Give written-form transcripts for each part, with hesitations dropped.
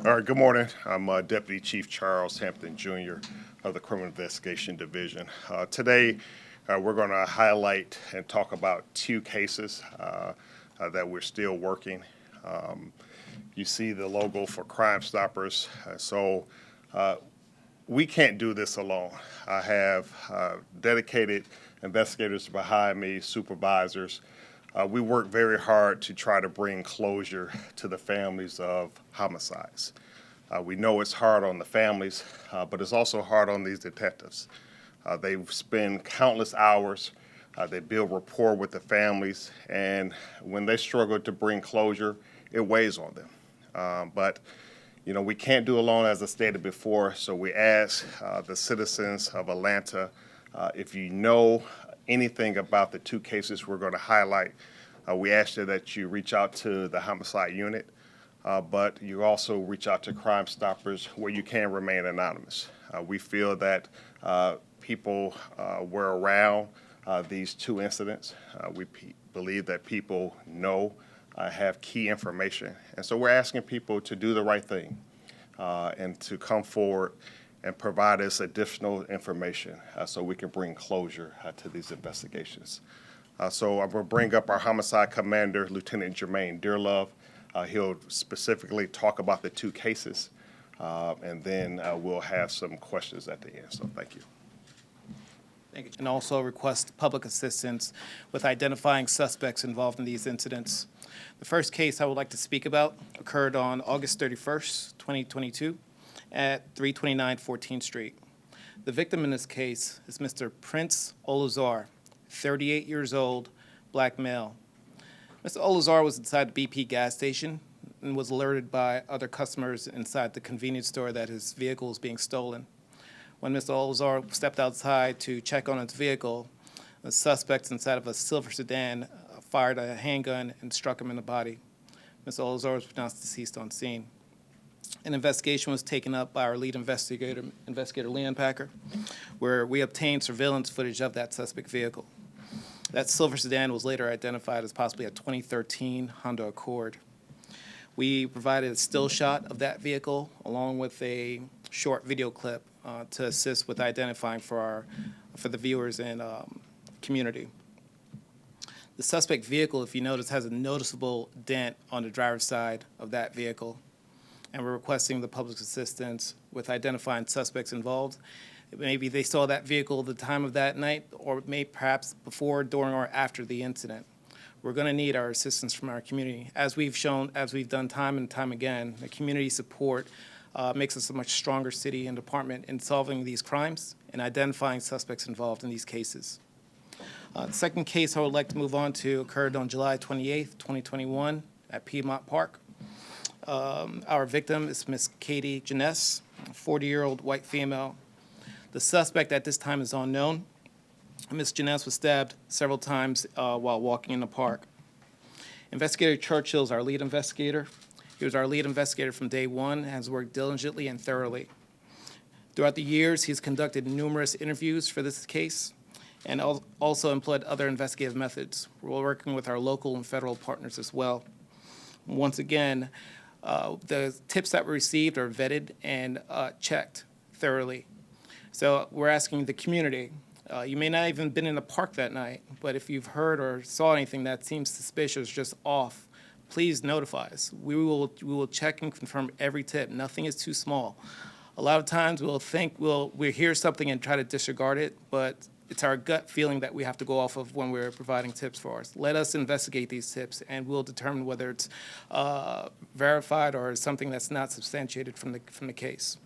All right, good morning. I'm Deputy Chief Charles Hampton Jr. of the Criminal Investigation Division. Today, we're going to highlight and talk about two cases that we're still working. You see the logo for Crime Stoppers. We can't do this alone. I have dedicated investigators behind me, supervisors. We work very hard to try to bring closure to the families of homicides. We know it's hard on the families, but it's also hard on these detectives. They spend countless hours. They build rapport with the families, and when they struggle to bring closure, it weighs on them. But you know, we can't do alone, as I stated before, so we ask the citizens of Atlanta, if you know anything about the two cases we're going to highlight, we ask that you reach out to the homicide unit, but you also reach out to Crime Stoppers where you can remain anonymous. We feel that people were around these two incidents. We believe that people know have key information. And so we're asking people to do the right thing and to come forward and provide us additional information so we can bring closure to these investigations. So I'm going to bring up our homicide commander, Lieutenant Jermaine Dearlove. He'll specifically talk about the two cases, and then we'll have some questions at the end. So thank you. Thank you. And also request public assistance with identifying suspects involved in these incidents. The first case I would like to speak about occurred on August 31st, 2022 at 329 14th Street. The victim in this case is Mr. Prince Olazar, 38 years old, black male. Mr. Olazar was inside the BP gas station and was alerted by other customers inside the convenience store that his vehicle was being stolen. When Mr. Olazar stepped outside to check on his vehicle, the suspects inside of a silver sedan fired a handgun and struck him in the body. Mr. Olazar was pronounced deceased on scene. An investigation was taken up by our lead investigator, Investigator Leon Packer, where we obtained surveillance footage of that suspect vehicle. That silver sedan was later identified as possibly a 2013 Honda Accord. We provided a still shot of that vehicle along with a short video clip to assist with identifying for the viewers and community. The suspect vehicle, if you notice, has a noticeable dent on the driver's side of that vehicle, and we're requesting the public's assistance with identifying suspects involved. Maybe they saw that vehicle at the time of that night, or perhaps before, during, or after the incident. We're going to need our assistance from our community. As we've done time and time again, the community support makes us a much stronger city and department in solving these crimes and identifying suspects involved in these cases. The second case I would like to move on to occurred on July 28th, 2021 at Piedmont Park. Our victim is Miss Katie Janness, a 40-year-old white female. The suspect at this time is unknown. Ms. Janness was stabbed several times while walking in the park. Investigator Churchill is our lead investigator. He was our lead investigator from day one and has worked diligently and thoroughly. Throughout the years, he's conducted numerous interviews for this case and also employed other investigative methods. We're working with our local and federal partners as well. Once again, the tips that were received are vetted and checked thoroughly. So we're asking the community, you may not even been in the park that night, but if you've heard or saw anything that seems suspicious, just off, please notify us. We will check and confirm every tip. Nothing is too small. A lot of times we'll hear something and try to disregard it, but it's our gut feeling that we have to go off of when we're providing tips for us. Let us investigate these tips, and we'll determine whether it's verified or something that's not substantiated from the case.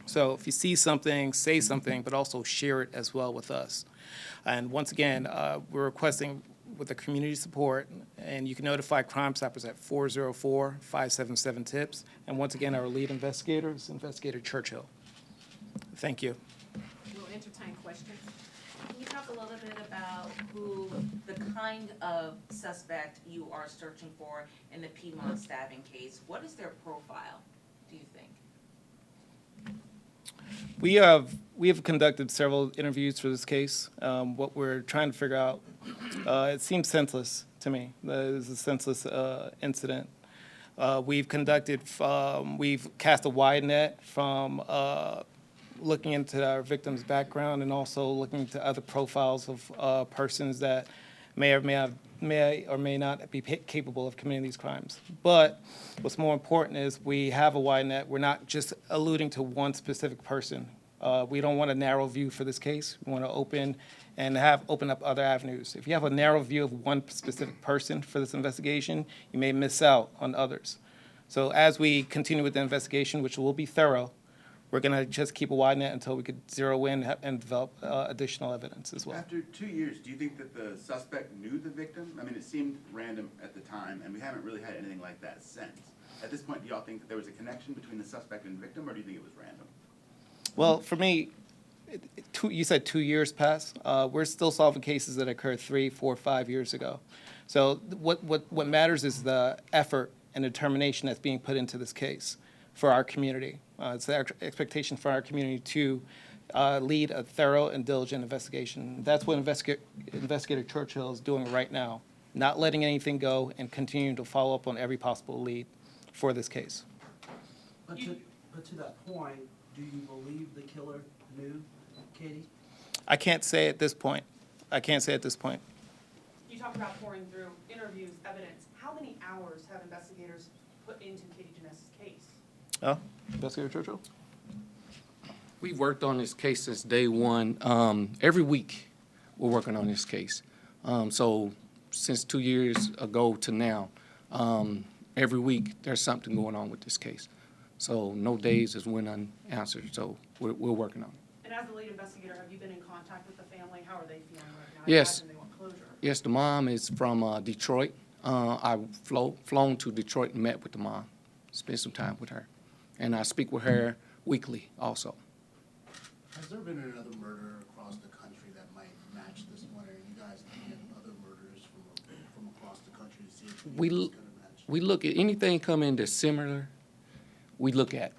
So if you see something, say something, but also share it as well with us. And once again, we're requesting with the community support, and you can notify Crime Stoppers at 404-577-TIPS. And once again, our lead investigator is Investigator Churchill. Thank you. We'll entertain questions. Can you talk a little bit about the kind of suspect you are searching for in the Piedmont stabbing case? What is their profile, do you think? We have conducted several interviews for this case. What we're trying to figure out, it seems senseless to me. It was a senseless incident. We've cast a wide net from looking into our victim's background and also looking into other profiles of persons that may or may not be capable of committing these crimes. But what's more important is we have a wide net. We're not just alluding to one specific person. We don't want a narrow view for this case. We want to open up other avenues. If you have a narrow view of one specific person for this investigation, you may miss out on others. So as we continue with the investigation, which will be thorough, we're going to just keep a wide net until we could zero in and develop additional evidence as well. After 2 years, do you think that the suspect knew the victim? I mean, it seemed random at the time, and we haven't really had anything like that since. At this point, do y'all think that there was a connection between the suspect and victim, or do you think it was random? Well, for me, you said 2 years passed. We're still solving cases that occurred 3, 4, 5 years ago. So what matters is the effort and determination that's being put into this case for our community. It's the expectation for our community to lead a thorough and diligent investigation. That's what Investigator Churchill is doing right now, not letting anything go and continuing to follow up on every possible lead for this case. But to that point, do you believe the killer knew Katie? I can't say at this point. I can't say at this point. You talk about pouring through interviews, evidence. How many hours have investigators put into Katie Janness's case? Oh, Investigator Churchill? We've worked on this case since day one. Every week, we're working on this case. So since 2 years ago to now, every week, there's something going on with this case. So no days is when unanswered, so we're working on it. And as the lead investigator, have you been in contact with the family? How are they feeling right now? I Yes. imagine they want closure. Yes, the mom is from Detroit. I've flown to Detroit and met with the mom, spent some time with her. And I speak with her weekly also. Has there been another murder across the country that might match this one? Are you guys looking at other murders from across the country to see if We it's l- gonna match? We look at anything come in that's similar, we look at.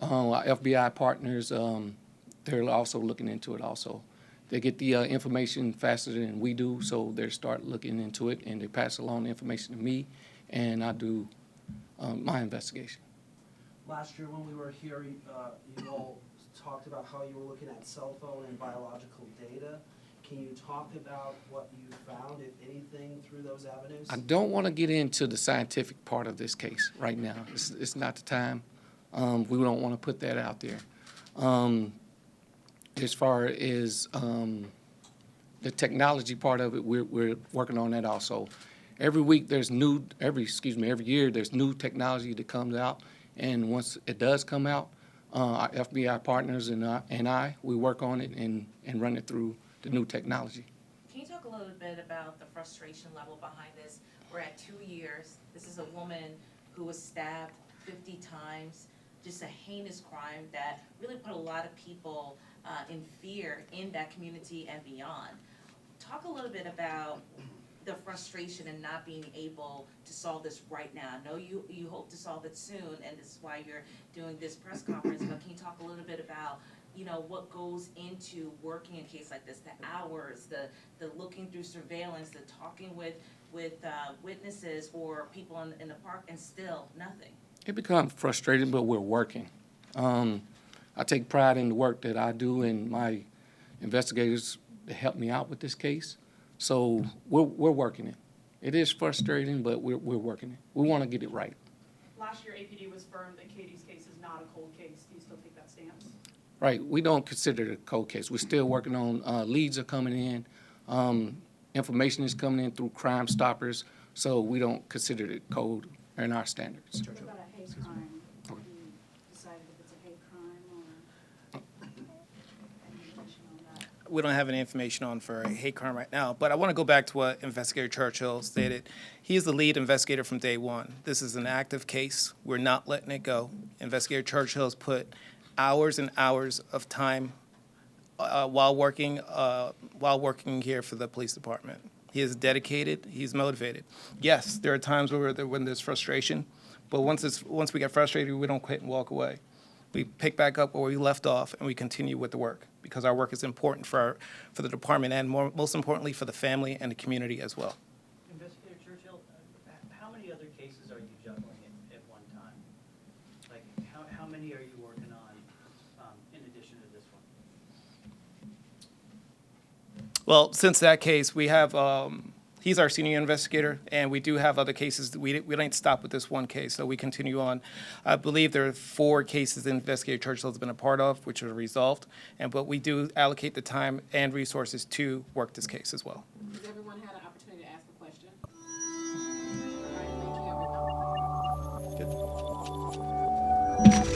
Our FBI partners, they're also looking into it also. They get the information faster than we do, so they start looking into it, and they pass along the information to me, and I do my investigation. Last year when we were here, you all talked about how you were looking at cell phone and biological data. Can you talk about what you found, if anything, through those avenues? I don't want to get into the scientific part of this case right now. It's not the time. We don't want to put that out there. As far as the technology part of it, we're working on that also. Every year there's new technology that comes out, and once it does come out, our FBI partners and I, we work on it and run it through the new technology. Can you talk a little bit about the frustration level behind this? We're at 2 years. This is a woman who was stabbed 50 times, just a heinous crime that really put a lot of people in fear in that community and beyond. Talk a little bit about the frustration and not being able to solve this right now. I know you hope to solve it soon, and this is why you're doing this press conference, but can you talk a little bit about, you know, what goes into working a case like this, the hours, the looking through surveillance, the talking with witnesses or people in the park, and still nothing? It becomes frustrating, but we're working. I take pride in the work that I do and my investigators that help me out with this case. So we're working it. It is frustrating, but we're working it. We want to get it right. Last year, APD was firm that Katie's case is not a cold case. Do you still take that stance? Right. We don't consider it a cold case. We're still working on leads are coming in. Information is coming in through Crime Stoppers, so we don't consider it cold in our standards. What about a hate crime? Have you decided if it's a hate crime or any information on that? We don't have any information on for a hate crime right now, but I want to go back to what Investigator Churchill stated. He is the lead investigator from day one. This is an active case. We're not letting it go. Investigator Churchill has put hours and hours of time while working here for the police department. He is dedicated. He's motivated. Yes, there are times when there's frustration, but once we get frustrated, we don't quit and walk away. We pick back up where we left off, and we continue with the work because our work is important for the department and most importantly for the family and the community as well. Investigator Churchill, how many other cases are you juggling? many are you working on in addition to this one? Well, since that case, we have, he's our senior investigator, and we do have other cases. We didn't stop with this one case, so we continue on. I believe there are 4 cases Investigator Churchill has been a part of, which are resolved, but we do allocate the time and resources to work this case as well. Has everyone had an opportunity to ask a question? All right, thank you, everyone. Good.